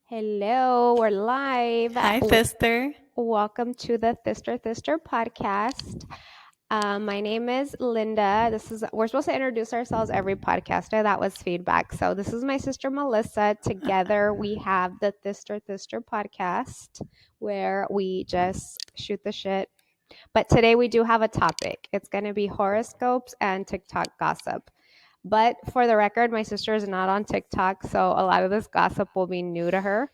Hello, we're live. Hi, sister. Welcome to the Thister podcast. My name is Linda. We're supposed to introduce ourselves every podcast. That was feedback. So this is my sister Melissa. Together we have the Thister podcast where we just shoot the shit. But today we do have a topic. It's going to be horoscopes and TikTok gossip. But for the record, my sister is not on TikTok, so a lot of this gossip will be new to her.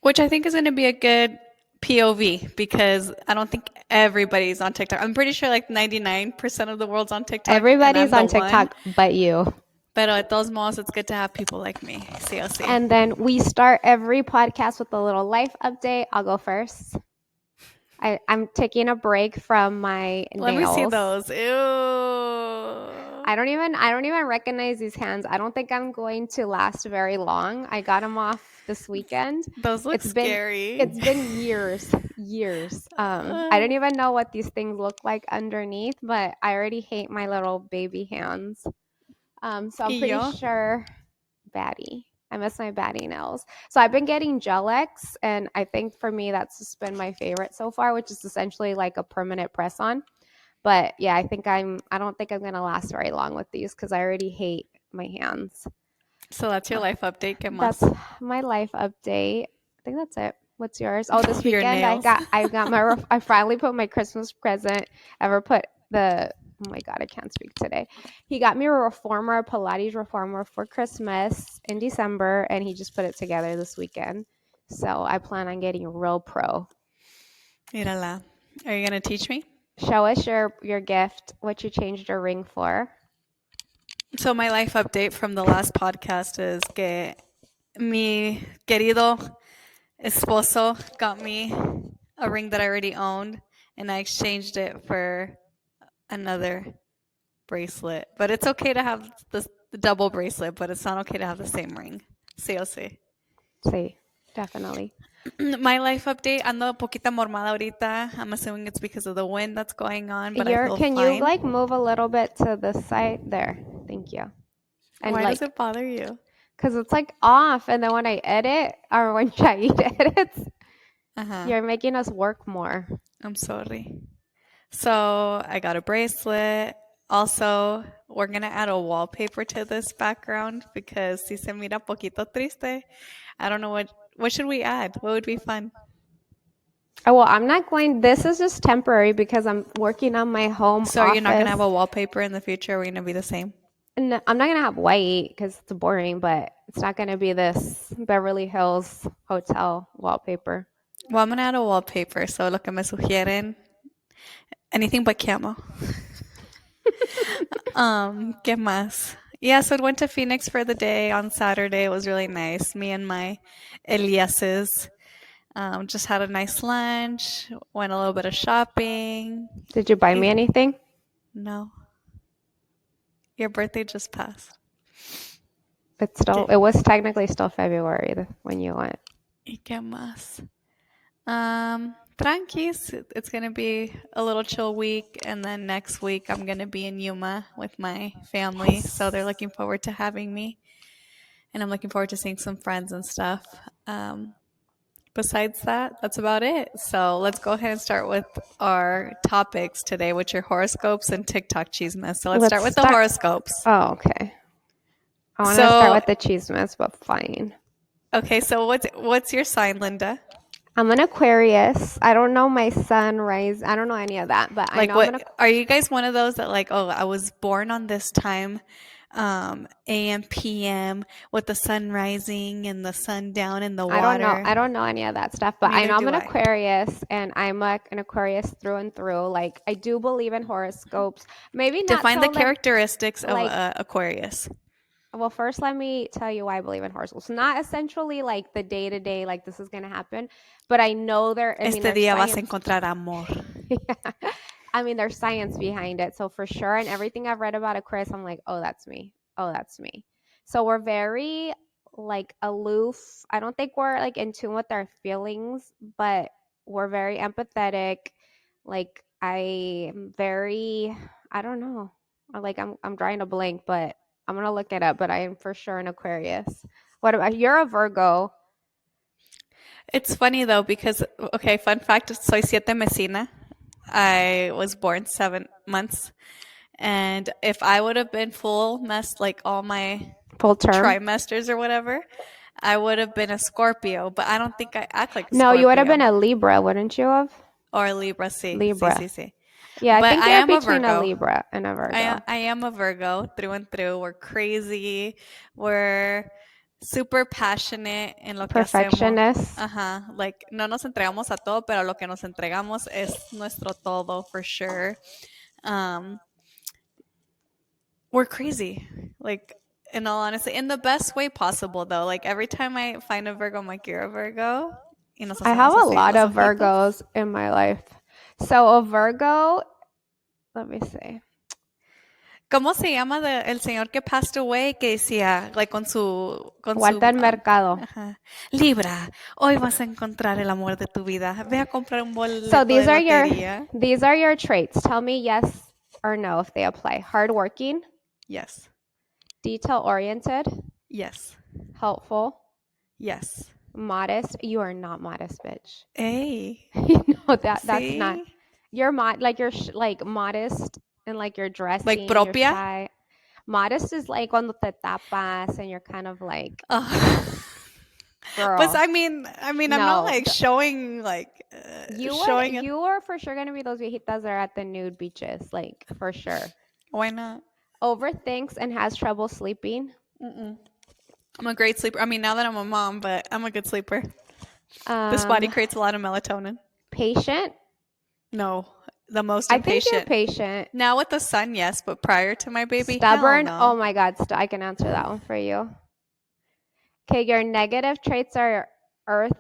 Which I think is going to be a good POV because I don't think everybody's on TikTok. I'm pretty sure like 99% of the world's on TikTok. And Everybody's I'm the on one. TikTok but you. But at those malls, it's good to have people like me. See. And then we start every podcast with a little life update. I'll go first. I'm taking a break from my Let nails. me see those. Ew. I don't even recognize these hands. I don't think I'm going to last very long. I got them off this weekend. Those look scary. It's been years. I don't even know what these things look like underneath, but I already hate my little baby hands. So I'm pretty sure baddie. I miss my baddie nails. So I've been getting Gel-X, and I think for me that's just been my favorite so far, which is essentially like a permanent press-on. But yeah, I don't think I'm gonna last very long with these because I already hate my hands. So that's your life update. That's my life update. I think that's it. What's yours? Oh, this weekend I finally put my Christmas present. Oh my God, I can't speak today. He got me a Pilates reformer for Christmas in December, and he just put it together this weekend. So I plan on getting real pro. Mírala. Are you going to teach me? Show us your gift, what you changed your ring for. So my life update from the last podcast is que mi querido esposo got me a ring that I already owned, and I exchanged it for another bracelet. But it's okay to have the double bracelet, but it's not okay to have the same ring. Sí o sí. Sí, definitely. My life update, ando un poquito mormada ahorita. I'm assuming it's because of the wind that's going on, but I feel Can fine. you like move a little bit to the side there? Thank you. And why does it bother you? Because it's like off, and then when I edit or when Shahid edits, you're making us work more. I'm sorry. So I got a bracelet. Also, we're going to add a wallpaper to this background because si se mira poquito triste. I don't know what should we add? What would be fun? Oh, well, I'm not going. This is just temporary because I'm working on my home office. So you're not going to have a wallpaper in the future? Are we going to be the same? No, I'm not going to have white because it's boring, but it's not going to be this Beverly Hills hotel wallpaper. Well, I'm going to add a wallpaper. So lo que me sugieren, anything but camo. ¿Qué más? Yeah, so I went to Phoenix for the day on Saturday. It was really nice. Me and my Eliases just had a nice lunch, went a little bit of shopping. Did you buy me anything? No. Your birthday just passed. It was technically still February when you went. ¿Y qué más? Tranquis. It's going to be a little chill week, and then next week I'm going to be in Yuma with my family, so they're looking forward to having me, and I'm looking forward to seeing some friends and stuff. Besides that, that's about it. So let's go ahead and start with our topics today, which are horoscopes and TikTok chisme. So let's start with the horoscopes. Oh, okay. I want to start with the chismes, but fine. Okay, so what's your sign, Linda? I'm an Aquarius. I don't know my sunrise. I don't know any of that, but like, I know are you guys one of those that like, oh, I was born on this time, AM, PM, with the sun rising and the sun down in the water? I don't know any of that stuff, but I know I'm an Aquarius, and I'm an Aquarius through and through. Like, I do believe in horoscopes. Maybe not. Define the characteristics of Aquarius. Well, first, let me tell you why I believe in horoscopes. Not essentially like the day-to-day, like this is going to happen, but I know Este día vas a encontrar amor. Yeah. I mean, there's science behind it. So for sure, and everything I've read about Aquarius, I'm like, oh, that's me. Oh, that's me. So we're very like aloof. I don't think we're like in tune with our feelings, but we're very empathetic. Like I'm very, I don't know. I'm drawing a blank, but I'm going to look it up, but I am for sure an Aquarius. What about, you're a Virgo. It's funny though because okay, fun fact, soy siete mesina. I was born 7 months, and if I would have been full mess like all my Full term? trimesters or whatever, I would have been a Scorpio. But I don't think I act like a No, you would have been Scorpio a Libra, wouldn't you have? or a Libra. Sí, sí, Libra. sí, sí. Yeah, I But think I you're am a between a Virgo. Libra and a Virgo. I am a Virgo through and through. We're crazy. We're super passionate en lo que hacemos. Perfectionist. Ajá. Like, no nos entregamos a todo, pero lo que nos entregamos es nuestro todo for sure. Um, we're crazy. Like, in all honesty, in the best way possible, though. Like, every time I find a Virgo, I'm like, you're a Virgo. Y nos I have hacemos a así lot los of ojitos. Virgos in my life. So a Virgo, let me see. ¿Cómo se llama el señor que passed away que decía, like, Walter Mercado. ajá, Libra, hoy vas a encontrar el amor de tu vida. Ve a comprar un So boleto de lotería. these are your traits. Tell me yes or no if they apply. Hardworking, Yes. detail oriented, Yes. helpful, Yes. modest. You are not modest, bitch. Hey. No, that's not. See? You're like you're like modest and like you're dressing. Like You're propia? shy. Modest is like cuando te tapas and you're kind of like girl. But I mean, I'm not like showing like showing it. You are for sure gonna be those viejitas that are at the nude beaches, like for sure. Why not? Overthinks and has trouble sleeping. Mm-mm. I'm a great sleeper. I mean, now that I'm a mom, but I'm a good sleeper. This body creates a lot of melatonin. Patient. No, the most impatient. I think you're patient. Now with the son, yes, but prior to my baby, Stubborn. hell no. Oh my God, I can answer that one for you. Okay, your negative traits are Earth.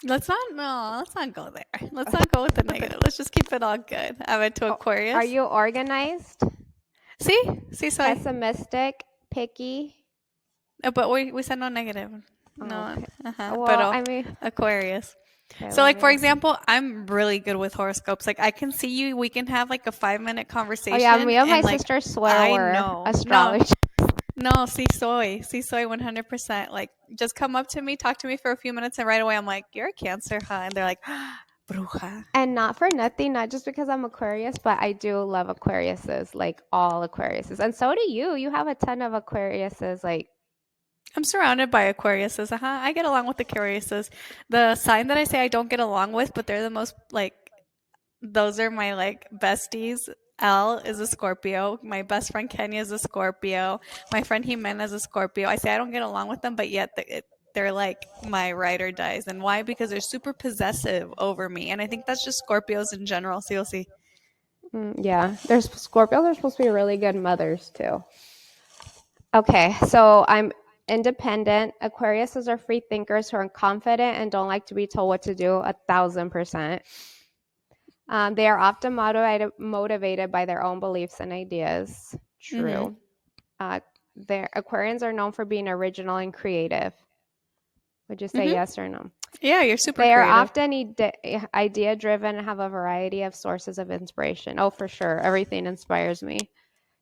Let's not go there. Let's not go with the negative. Let's just keep it all good. I went to Aquarius. Are you organized? Sí, soy. Pessimistic, picky. But we said no negative. No, okay. Well, Pero I mean, Aquarius. Okay, so like for example, I'm really good with horoscopes. Like I can see you, we can have like a 5-minute conversation. Oh yeah, me and my like, sister swear we're astrology. No, sí soy 100%. Like just come up to me, talk to me for a few minutes, and right away I'm like, you're a Cancer, huh? And they're like, bruja. And not for nothing, not just because I'm Aquarius, but I do love Aquariuses, like all Aquariuses, and so do you. You have a ton of Aquariuses, like. I'm surrounded by Aquariuses. I get along with Aquariuses. The sign that I say I don't get along with, but they're the most like, those are my like besties. Elle is a Scorpio. My best friend Kenya is a Scorpio. My friend Jimena is a Scorpio. I say I don't get along with them, but yet they're like my ride or dies. And why? Because they're super possessive over me. And I think that's just Scorpios in general. So you'll see. Yeah, there's Scorpios are supposed to be really good mothers too. Okay, so I'm independent. Aquariuses are free thinkers who are confident and don't like to be told what to do 1,000%. They are often motivated by their own beliefs and ideas. True. Their Aquarians are known for being original and creative. Would you say yes or no? Yeah, you're super They creative. are often idea-driven and have a variety of sources of inspiration. Oh, for sure. Everything inspires me.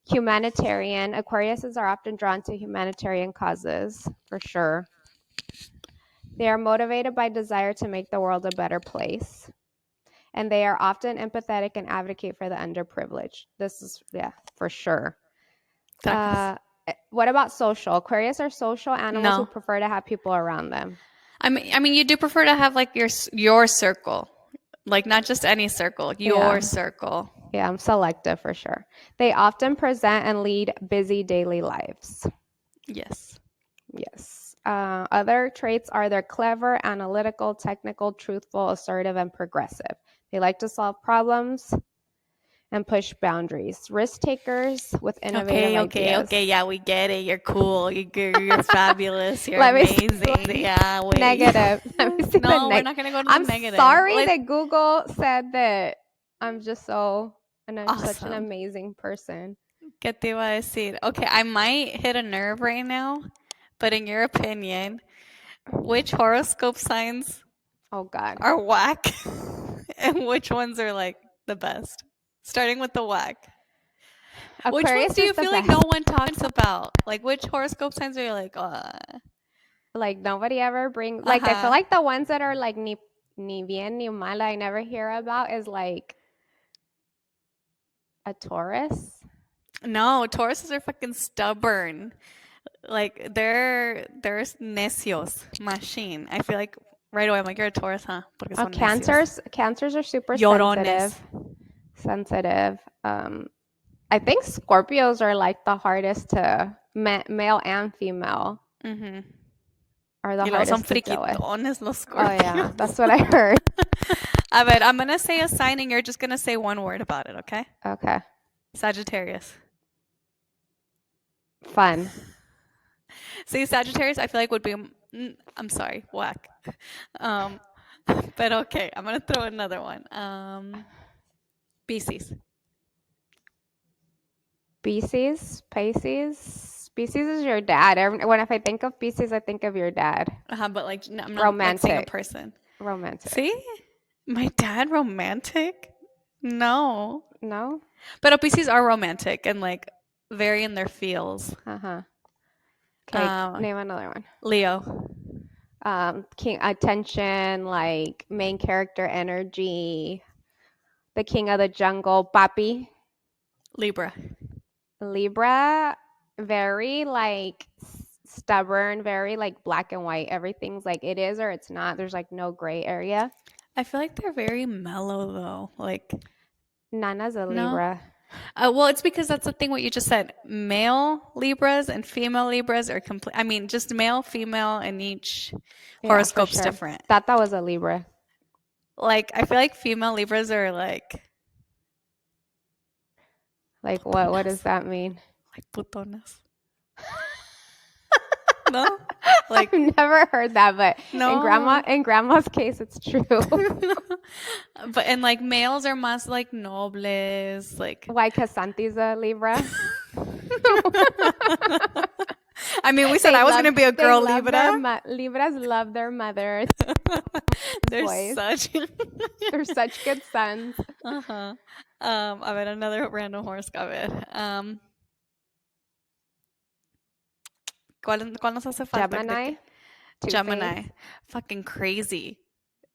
Humanitarian. Aquariuses are often drawn to humanitarian causes, for sure. They are motivated by desire to make the world a better place. And they are often empathetic and advocate for the underprivileged. This is, yeah, for sure. What about social? Aquarius are social animals who prefer to have people around them. I mean, you do prefer to have like your circle, like not just any circle, your circle. Yeah, I'm selective for sure. They often present and lead busy daily lives. Yes. Other traits are they're clever, analytical, technical, truthful, assertive, and progressive. They like to solve problems and push boundaries. Risk takers with innovative ideas. Okay, yeah, we get it. You're cool. You're fabulous. You're amazing. Yeah, wait. Negative. Let me see we're not going to go to the negative. I'm sorry that Google said that I'm just so, and I'm such an amazing person. ¿Qué te iba a decir? Okay, I might hit a nerve right now, but in your opinion, which horoscope signs are whack and which ones are like the best? Starting with the whack. Aquarius, which ones do you feel like no one talks about? Like which horoscope signs are you like, Like nobody ever brings. Like I feel Uh-huh. like the ones that are like ni bien ni mal I never hear about is like a Taurus. No, Tauruses are fucking stubborn. Like they're necios, machine. I feel like right away I'm like, you're a Taurus, huh? Porque Oh, son necios. cancers are super Llorones. sensitive. I think Scorpios are like the hardest to male and female Mhm. are the Y luego son hardest to deal with. friquitones los Oh yeah, Scorpios. that's what I heard. A ver, I'm gonna say a sign and you're just gonna say one word about it, okay? Okay, Sagittarius. fun. See, Sagittarius, I feel like would be. I'm sorry, whack. Um, but okay, I'm gonna throw another one. Pisces. Pisces is your dad. When if I think of Pisces, I think of your dad. But like, I'm not like saying a Romantic, person. romantic. See, my dad romantic? No, No? but Pisces are romantic and like very in their feels. Uh-huh. Okay, Um, name another one. Leo, King attention, like main character energy, the king of the jungle, Papi. Libra, Libra, very like stubborn, very like black and white. Everything's like it is or it's not. There's like no gray area. I feel like they're very mellow though. Like, Nana's a no. Libra. Well, it's because that's the thing what you just said. Male Libras and female Libras are complete. I mean, just male, female, and each Yeah, for horoscope's sure. different. That was a Libra. Like, I feel like female Libras are like Like what does that mean? like putonas. No? Like I've never heard that, but no. in grandma's case it's true. But and like males are más like nobles, like Why? Because Santi's a Libra. I mean, we said I was gonna be a girl Libra. Libras love their mothers. They're Boys. They're such good sons. Uh-huh. A ver, another random horoscope. A ver. ¿Cuál nos hace falta? Gemini. Gemini. Fucking crazy.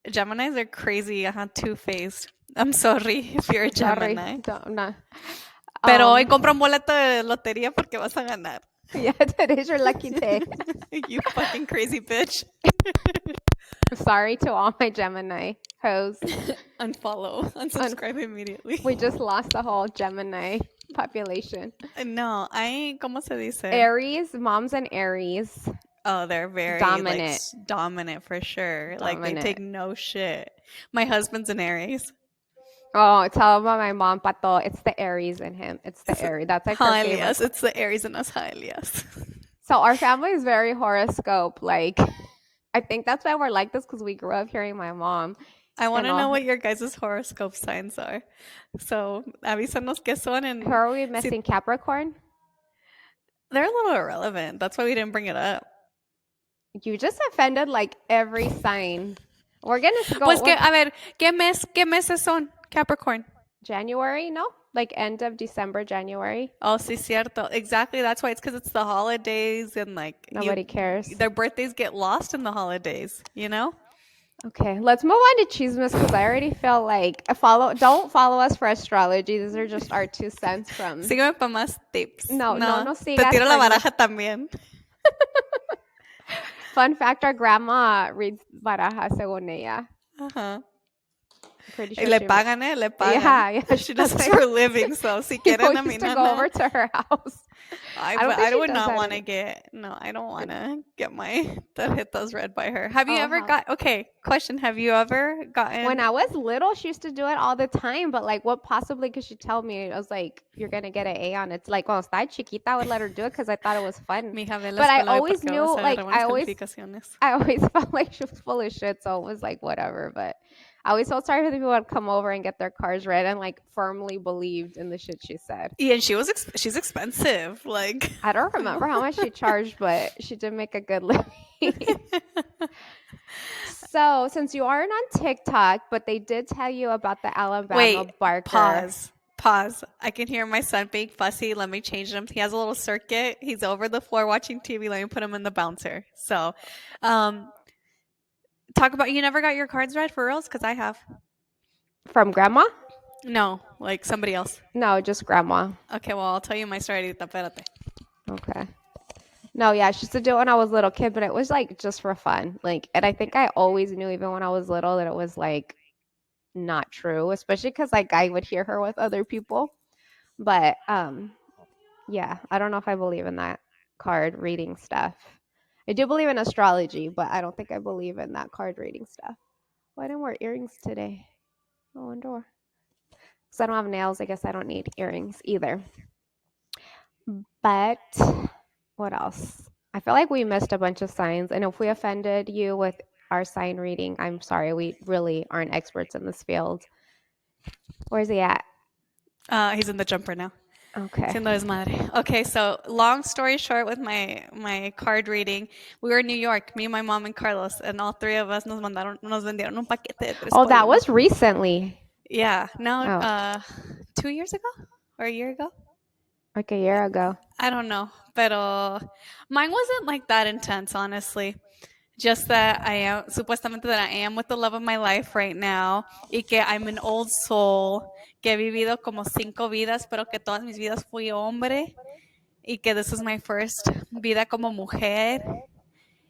Geminis are crazy. Two-faced. I'm sorry if you're a Gemini. Sorry. No. Pero hoy compra un boleto de lotería porque vas a ganar. Yeah, today's your lucky day. You fucking crazy bitch. Sorry to all my Gemini hoes. Unfollow. Unsubscribe immediately. We just lost the whole Gemini population. No, ¿cómo se dice? Aries, moms and Aries. Oh, they're very dominant. Like, dominant for sure. Dominant. Like they take no shit. My husband's an Aries. Oh, tell about my mom, Pato. It's the Aries in him. It's the Aries. That's like her favorite. Yes, it's the Aries in us. Yes. So our family is very horoscope. Like, I think that's why we're like this because we grew up hearing my mom. I want to know what your guys' horoscope signs are. So, avísanos qué son. And who are we missing? Capricorn? They're a little irrelevant. That's why we didn't bring it up. You just offended like every sign. We're going to go. Pues que, a ver, ¿qué meses son? Capricorn. January, no? Like end of December, January. Oh, sí, cierto. Exactly. That's why it's because it's the holidays and like nobody cares. Their birthdays get lost in the holidays, you know? Okay, let's move on to Chismes because I already feel like don't follow us for astrology. These are just our 2 cents from. Sígueme para más tips. No sigas. Te tiro la baraja también. Fun fact, our grandma reads baraja según ella. Uh-huh. Pretty sure Le pagan, Le pagan. Yeah. She does it for a living, so si quieren a mi to go over to her house. I would not want to I don't want to get my tarjetas read by her. Have you ever question, have you ever gotten? When I was little, she used to do it all the time, but like what possibly could she tell me? I was like, you're going to get an A on it. It's like, cuando estaba chiquita, I would let her do it because I thought it was fun. But I always knew, like, I always felt like she was full of shit, so it was like, whatever, but I always felt sorry for the people that would come over and get their cars read and like firmly believed in the shit she said. Yeah, and she's expensive. Like I don't remember how much she charged, but she did make a good living. So since you aren't on TikTok, but they did tell you about the Alabama barker. Pause. I can hear my son being fussy. Let me change him. He has a little circuit. He's over the floor watching TV. Let me put him in the bouncer. So, um, talk about you never got your cards read for reals? Because I have. From grandma? No, like somebody else. No, just grandma. Okay, well, I'll tell you my story. Espérate. Okay. No, yeah, she used to do it when I was a little kid, but it was like just for fun. Like, and I think I always knew, even when I was little, that it was like not true, especially because like I would hear her with other people. But yeah, I don't know if I believe in that card reading stuff. I do believe in astrology, but I don't think I believe in that card reading stuff. Why didn't I wear earrings today? I wonder. Because I don't have nails, I guess I don't need earrings either. But what else? I feel like we missed a bunch of signs, and if we offended you with our sign reading, I'm sorry. We really aren't experts in this field. Where's he at? He's in the jumper now. Okay. Siendo his madre. Okay, so long story short, with my card reading, we were in New York, me, my mom, and Carlos, and all three of us nos vendieron un paquete de tres Oh, por that uno. was recently. Yeah, no, Oh. 2 years ago or a year ago. Like a year ago. I don't know, pero mine wasn't like that intense, honestly. Just that I am, supuestamente that I am with the love of my life right now, y que I'm an old soul, que he vivido como 5 vidas, pero que todas mis vidas fui hombre, y que this is my first vida como mujer,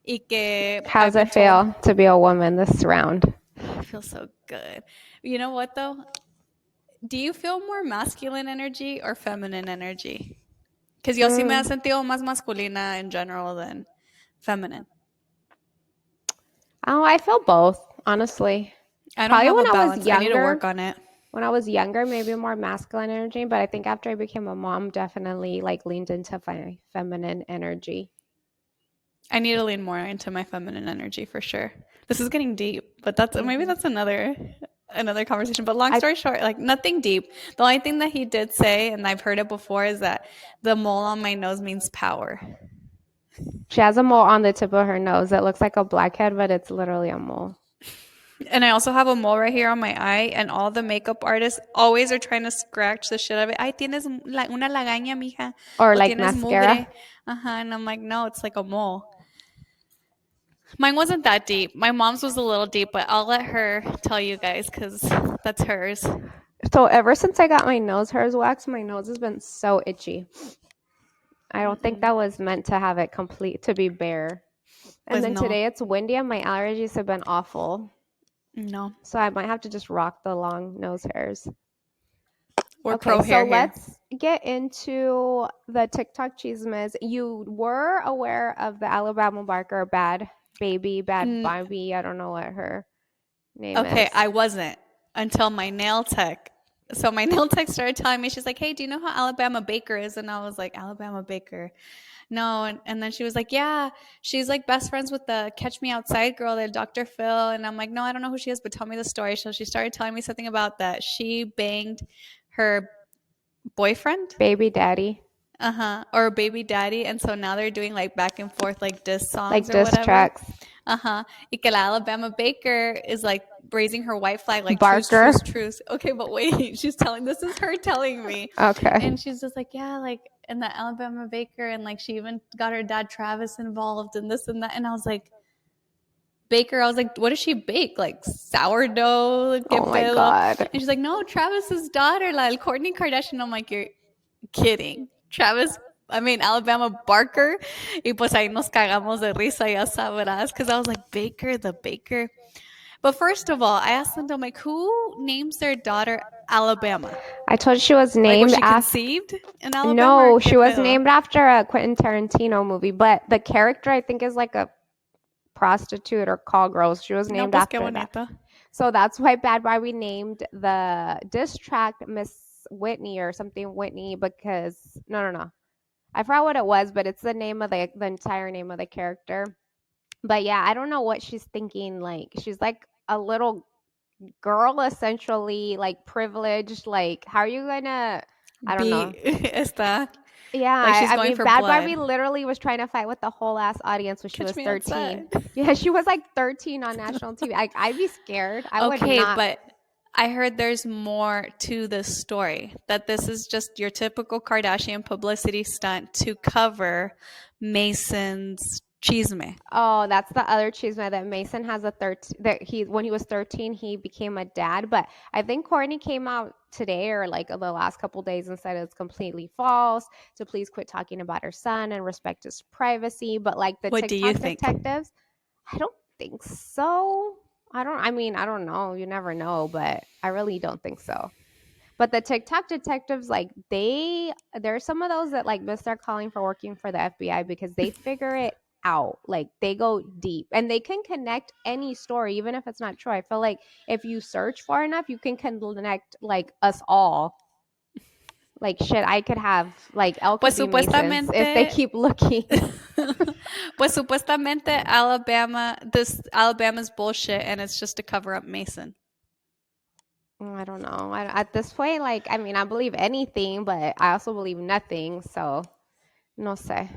y que How's I've been it told, feel to be a woman this round? I feel so good. You know what though? Do you feel more masculine energy or feminine energy? Because yo sí me he sentido más masculina in general than feminine. Oh, I feel both, honestly. I don't Probably have a when I was balance. I need to younger. work on it. When I was younger, maybe more masculine energy, but I think after I became a mom, definitely like leaned into feminine energy. I need to lean more into my feminine energy for sure. This is getting deep, but that's maybe that's another conversation. But long story short, like nothing deep. The only thing that he did say, and I've heard it before, is that the mole on my nose means power. She has a mole on the tip of her nose. It looks like a blackhead, but it's literally a mole. And I also have a mole right here on my eye, and all the makeup artists always are trying to scratch the shit out of it. Ay, tienes una lagaña, mija. Or O like tienes mascara. mugre. And I'm like, no, it's like a mole. Mine wasn't that deep. My mom's was a little deep, but I'll let her tell you guys because that's hers. So ever since I got my nose hairs waxed, my nose has been so itchy. I don't think that was meant to have it complete to be bare. And Pues then no. today it's windy and my allergies have been awful. No. So I might have to just rock the long nose hairs. We're Okay, pro hair so here. let's get into the TikTok chismes. You were aware of the Alabama Barker bad baby. I don't know what her name is. Okay, I wasn't until my nail tech. So my nail tech started telling me, she's like, hey, do you know how Alabama Baker is? And I was like, Alabama Baker? No. And then she was like, yeah, she's like best friends with the Catch Me Outside girl, the Dr. Phil. And I'm like, no, I don't know who she is, but tell me the story. So she started telling me something about that she banged her boyfriend. Baby daddy. Or baby daddy. And so now they're doing like back and forth like diss songs Like or diss whatever. tracks. Y que la Alabama Baker is like raising her white flag like Barker. truce. Okay, but wait, this is her telling me. Okay. And she's just like, yeah, like, and the Alabama Baker, and like she even got her dad Travis involved and this and that. And I was like, Baker, I was like, what does she bake? Like sourdough? Oh my God. And she's like, no, Travis's daughter, like Kourtney Kardashian. I'm like, you're kidding. Alabama Barker. Y pues ahí nos cagamos de risa, ya sabrás. Because I was like, Baker, the baker. But first of all, I asked them, I'm like, who names their daughter Alabama? I told you she was named like, was she after. conceived in Alabama? No, she was named after a Quentin Tarantino movie, but the character I think is like a prostitute or call girl. She was named after that. So that's why Bad Barbie named the diss track Miss Whitney or something Whitney, because no. I forgot what it was, but it's the name of the entire name of the character. But yeah, I don't know what she's thinking. Like she's like a little girl, essentially, like privileged. Like how are you gonna? I don't know. Yeah, like she's I going mean, for Bad blood. Barbie literally was trying to fight with the whole ass audience when she was 13. Outside. Yeah, she was like 13 on national TV. I'd be scared. I would not. But I heard there's more to this story, that this is just your typical Kardashian publicity stunt to cover Mason's chisme. Oh, that's the other chisme that Mason has a 13 that he when he was 13 he became a dad, but I think Courtney came out today or like the last couple days and said it's completely false to please quit talking about her son and respect his privacy, but like the What do you TikTok think? detectives, I don't think so. I don't know. You never know, but I really don't think so. But the TikTok detectives, like there's some of those that like miss their calling for working for the FBI because they figure it out. Like they go deep and they can connect any story, even if it's not true. I feel like if you search far enough, you can connect like us all. Like shit, I could have like Elle could Pues be Masons if they supuestamente, keep looking. pues supuestamente this Alabama's bullshit, and it's just to cover up Mason. I don't know. At this point, like I mean, I believe anything, but I also believe nothing. So no sé.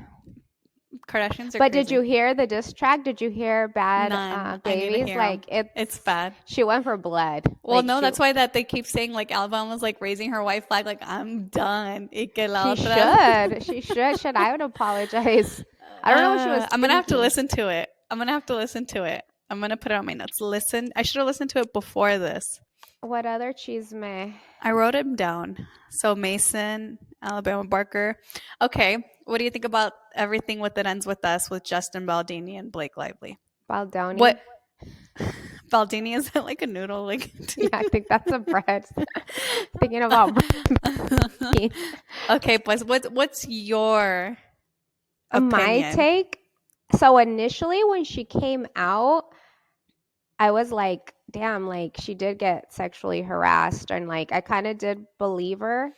Kardashians are But did crazy. you hear the diss track? Did you hear Bad None. I need to Babies? hear them. Like It's bad. she went for blood. Well, Like no, that's why that they keep saying like Alabama's like raising her white flag, like I'm done. Y que la she otra. should. She should. Should I would apologize. I don't know what she was I'm gonna have to thinking. listen to it. I'm gonna put it on my notes. Listen. I should have listened to it before this. What other chisme? I wrote him down. So Mason, Alabama Barker. Okay. What do you think about everything with It Ends With Us with Justin Baldini and Blake Lively? Baldoni. What Baldini, is that like a noodle? Like Yeah, I think that's a bread. Thinking about okay, pues what's your my opinion? take. So initially when she came out, I was like, damn, like she did get sexually harassed and like I kind of did believe her.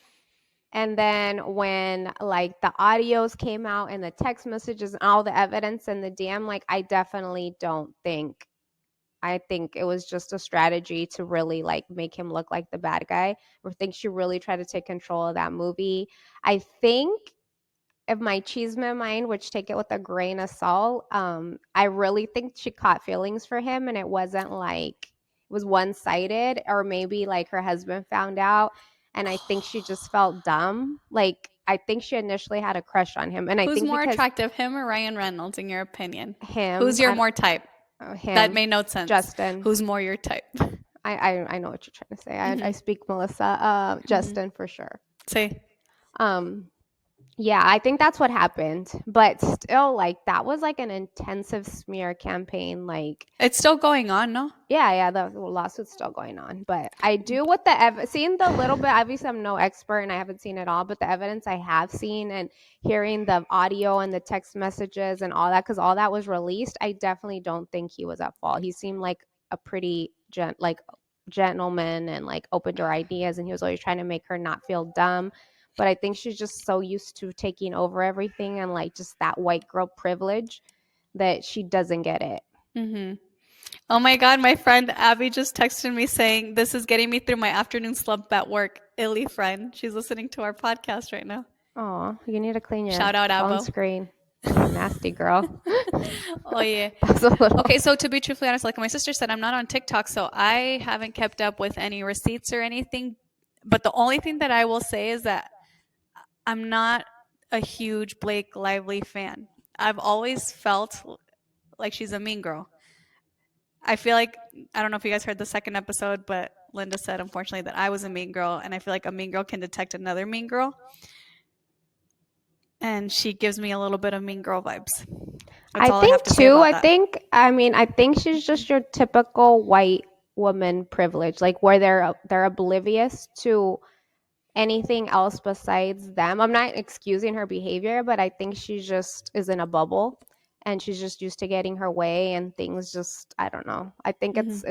And then when like the audios came out and the text messages and all the evidence in the DM, like I definitely don't think I think it was just a strategy to really like make him look like the bad guy. Or think she really tried to take control of that movie. I think of my chisme mind, which take it with a grain of salt, I really think she caught feelings for him and it wasn't like it was one sided, or maybe like her husband found out and I think she just felt dumb. Like I think she initially had a crush on him. And I Who's think more because attractive, him or Ryan Reynolds, in your opinion? him, Who's your more type? That him, made no sense. Justin. Who's more your type? I know what you're trying to say. I speak Melissa. Justin for sure. See. Yeah, I think that's what happened. But still, like that was like an intensive smear campaign. Like, It's still going on, no? yeah, the lawsuit's still going on. But I do with the seeing the little bit. Obviously, I'm no expert and I haven't seen it all. But the evidence I have seen and hearing the audio and the text messages and all that, because all that was released, I definitely don't think he was at fault. He seemed like a pretty gentleman and like open to her ideas, and he was always trying to make her not feel dumb. But I think she's just so used to taking over everything and like just that white girl privilege that she doesn't get it. Oh my God, my friend Abby just texted me saying, this is getting me through my afternoon slump at work. Illy friend. She's listening to our podcast right now. Oh, you need to clean your Shout out, phone Abo. screen. You nasty girl. Oh, yeah. Okay, so to be truthfully honest, like my sister said, I'm not on TikTok, so I haven't kept up with any receipts or anything. But the only thing that I will say is that I'm not a huge Blake Lively fan. I've always felt like she's a mean girl. I feel like, I don't know if you guys heard the second episode, but Linda said, unfortunately, that I was a mean girl. And I feel like a mean girl can detect another mean girl. And she gives me a little bit of mean girl vibes. That's all I have to say about that. I think she's just your typical white woman privilege, like where they're oblivious to anything else besides them. I'm not excusing her behavior, but I think she just is in a bubble and she's just used to getting her way and things just I don't know. I think it's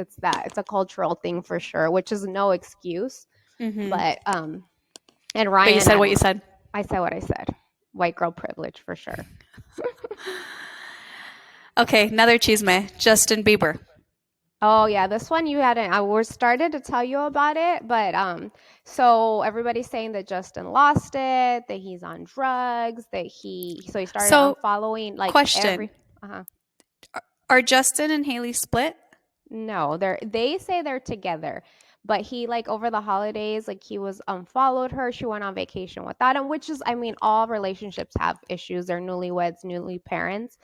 a cultural thing for sure, which is no excuse. But and Ryan, But you said what you said. I said what I said. White girl privilege for sure. Okay, another chisme. Justin Bieber. Oh yeah, this one you hadn't. I was started to tell you about it, but so everybody's saying that Justin lost it, that he's on drugs, that he started following like question. Are Justin and Haley split? No, they say they're together, But he like over the holidays, like he was unfollowed her. She went on vacation without him, which is, I mean, all relationships have issues. They're newlyweds, newly parents.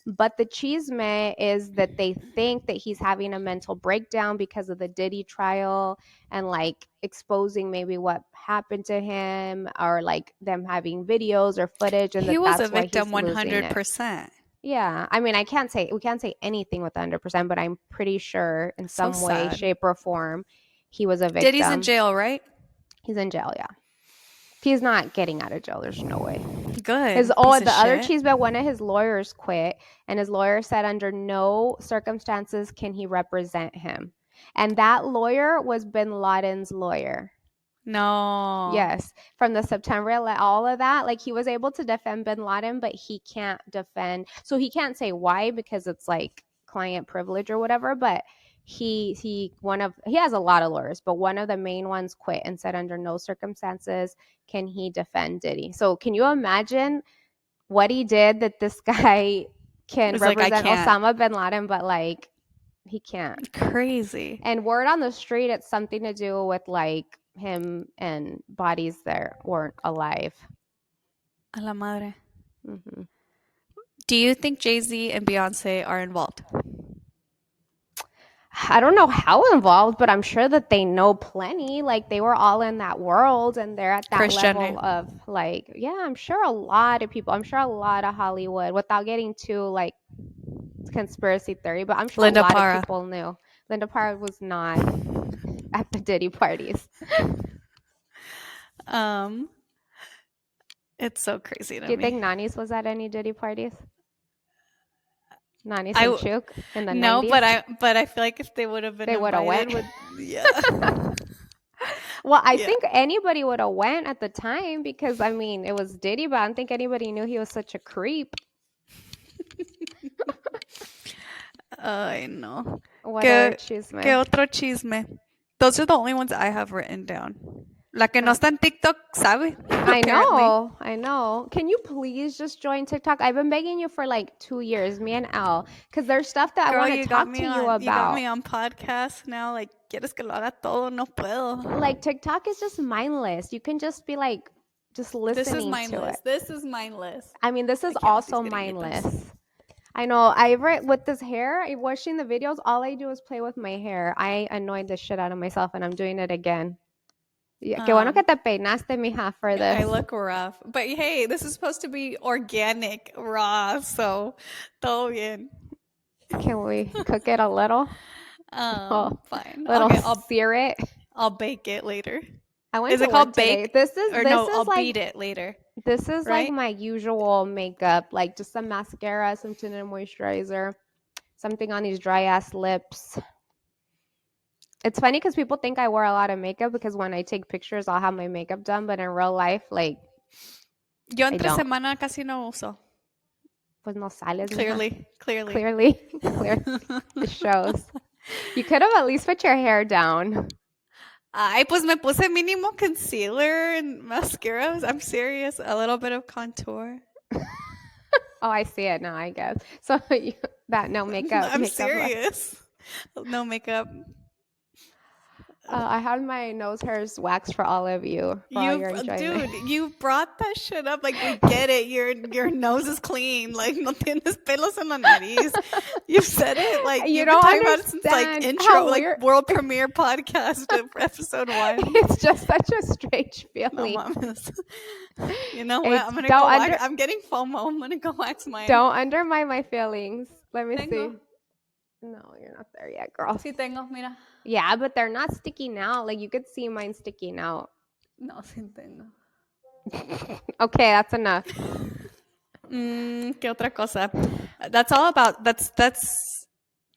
But the chisme is that they think that he's having a mental breakdown because of the Diddy trial and like exposing maybe what happened to him, or like them having videos or footage, and He was a that's why victim he's losing it. 100%. Yeah. I mean, we can't say anything with 100%, but I'm pretty sure in So some way, sad. shape, or form, he was a Diddy's in victim. jail, right? He's in jail, yeah. He's not getting out of jail. There's no way. Good. The other chisme, one of his lawyers quit, and his lawyer said under no circumstances can he represent him. And that lawyer was bin Laden's lawyer. No. Yes, from the September, all of that, like he was able to defend bin Laden, but he can't defend. So he can't say why because it's like client privilege or whatever. But he has a lot of lawyers, but one of the main ones quit and said under no circumstances can he defend Diddy. So can you imagine what he did that this guy can It's like, I represent can't. Osama bin Laden, but like he can't. Crazy. And word on the street, it's something to do with like him and bodies that weren't alive. A la madre. Mm-hmm. Do you think Jay-Z and Beyonce are involved? I don't know how involved, but I'm sure that they know plenty. Like they were all in that world and they're at that Kris level Jenner. of like, yeah, I'm sure a lot of people, I'm sure a lot of Hollywood, without getting too like conspiracy theory, but I'm sure Linda a lot Parra. of people knew. Linda Parra was not at the Diddy parties. It's so crazy to me. Do you think Nani's was at any Diddy parties? Nani's and Chuk in the 90s? No, but I feel like if they would have been they would have went. yeah. Well, I think anybody would have went at the time because I mean it was Diddy, but I don't think anybody knew he was such a creep. I know. What other chisme? ¿Qué otro chisme? Those are the only ones I have written down. La que no está en TikTok sabe. I know. Can you please just join TikTok? I've been begging you for like 2 years, me and Al, because there's stuff that Girl, I want to talk to you about. You got me on podcast now. Like, quieres que lo haga todo? No puedo. Like, TikTok is just mindless. You can just be like, just listening to it. This is mindless. I mean, this is also mindless. I know. With this hair, watching the videos, all I do is play with my hair. I annoyed the shit out of myself, and I'm doing it again. Yeah, qué bueno que te peinaste, mija, for this. I look rough. But hey, this is supposed to be organic, raw, so todo bien. Can we cook it a little? Fine. I'll sear it. I'll bake it later. Is it called bake? I'll beat it later. This is right? Like my usual makeup, like just some mascara, some tinted moisturizer, something on these dry ass lips. It's funny because people think I wear a lot of makeup because when I take pictures, I'll have my makeup done, but in real life, like, yo entre semana casi no uso. Pues no sales. Clearly. It shows. You could have at least put your hair down. Ay, pues me puse mínimo concealer and mascara. I'm serious. A little bit of contour. Oh, I see it now, I guess. So that no makeup. I'm serious. No makeup. I had my nose hairs waxed for all of you. Dude, you brought that shit up. Like, we get it. Your nose is clean. Like, no tienes pelos en la nariz. You've said it. Like, you've been talking about it since, like, intro, like, world premiere podcast of episode 1. It's just such a strange feeling. No, mamas. You know what? I'm going to go I'm getting FOMO. I'm going to go wax mine. Don't undermine my feelings. Let me see. No, you're not there yet, girl. Sí tengo, mira. Yeah, but they're not sticking out. Like, you could see mine sticking out. No, sí tengo. Okay, that's enough. ¿Qué otra cosa? That's all about, that's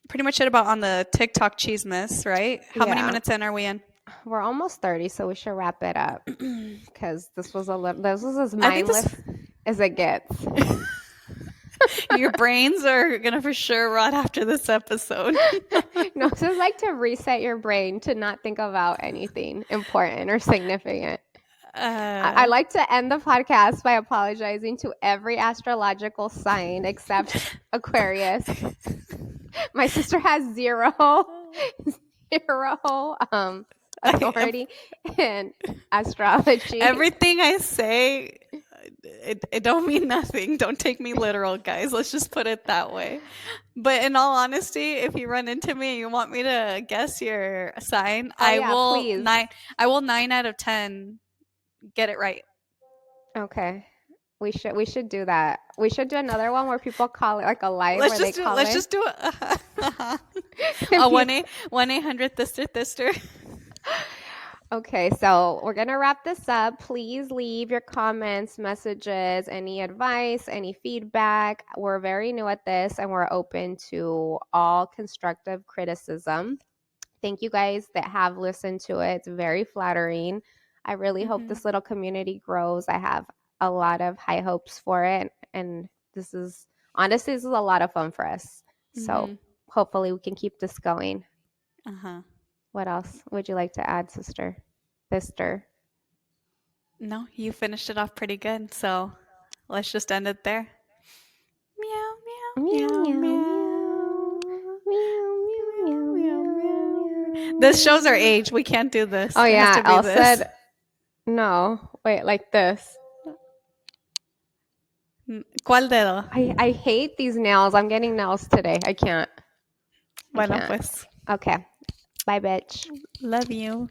pretty much it about on the TikTok chismes, right? How many minutes in are we in? We're almost 30, so we should wrap it up. Because this was as mindless as it gets. Your brains are going to for sure rot after this episode. No, this is like to reset your brain to not think about anything important or significant. I like to end the podcast by apologizing to every astrological sign except Aquarius. My sister has zero authority in astrology. Everything I say, it don't mean nothing. Don't take me literal, guys. Let's just put it that way. But in all honesty, if you run into me and you want me to guess your sign, Oh yeah, please. I will 9 out of 10 get it right. Okay. We should do that. We should do another one where people call it like a live where they call Let's in. just do it. And A peop- 1-800 Thister. Okay, so we're gonna wrap this up. Please leave your comments, messages, any advice, any feedback. We're very new at this and we're open to all constructive criticism. Thank you guys that have listened to it. It's very flattering. I really hope this little community grows. I have a lot of high hopes for it. And this is a lot of fun for us. So hopefully we can keep this going. Uh-huh. What else would you like to add, sister? Sister. No, you finished it off pretty good. So let's just end it there. Meow, meow, Meow, meow, meow, meow. meow, meow, meow, meow. This shows our age. We can't do this. Oh It has yeah, to be Elle this. said no. Wait, like this. ¿Cuál dedo? I hate these nails. I'm getting nails today. I can't. Bueno, pues. Okay. Bye, bitch. Love you.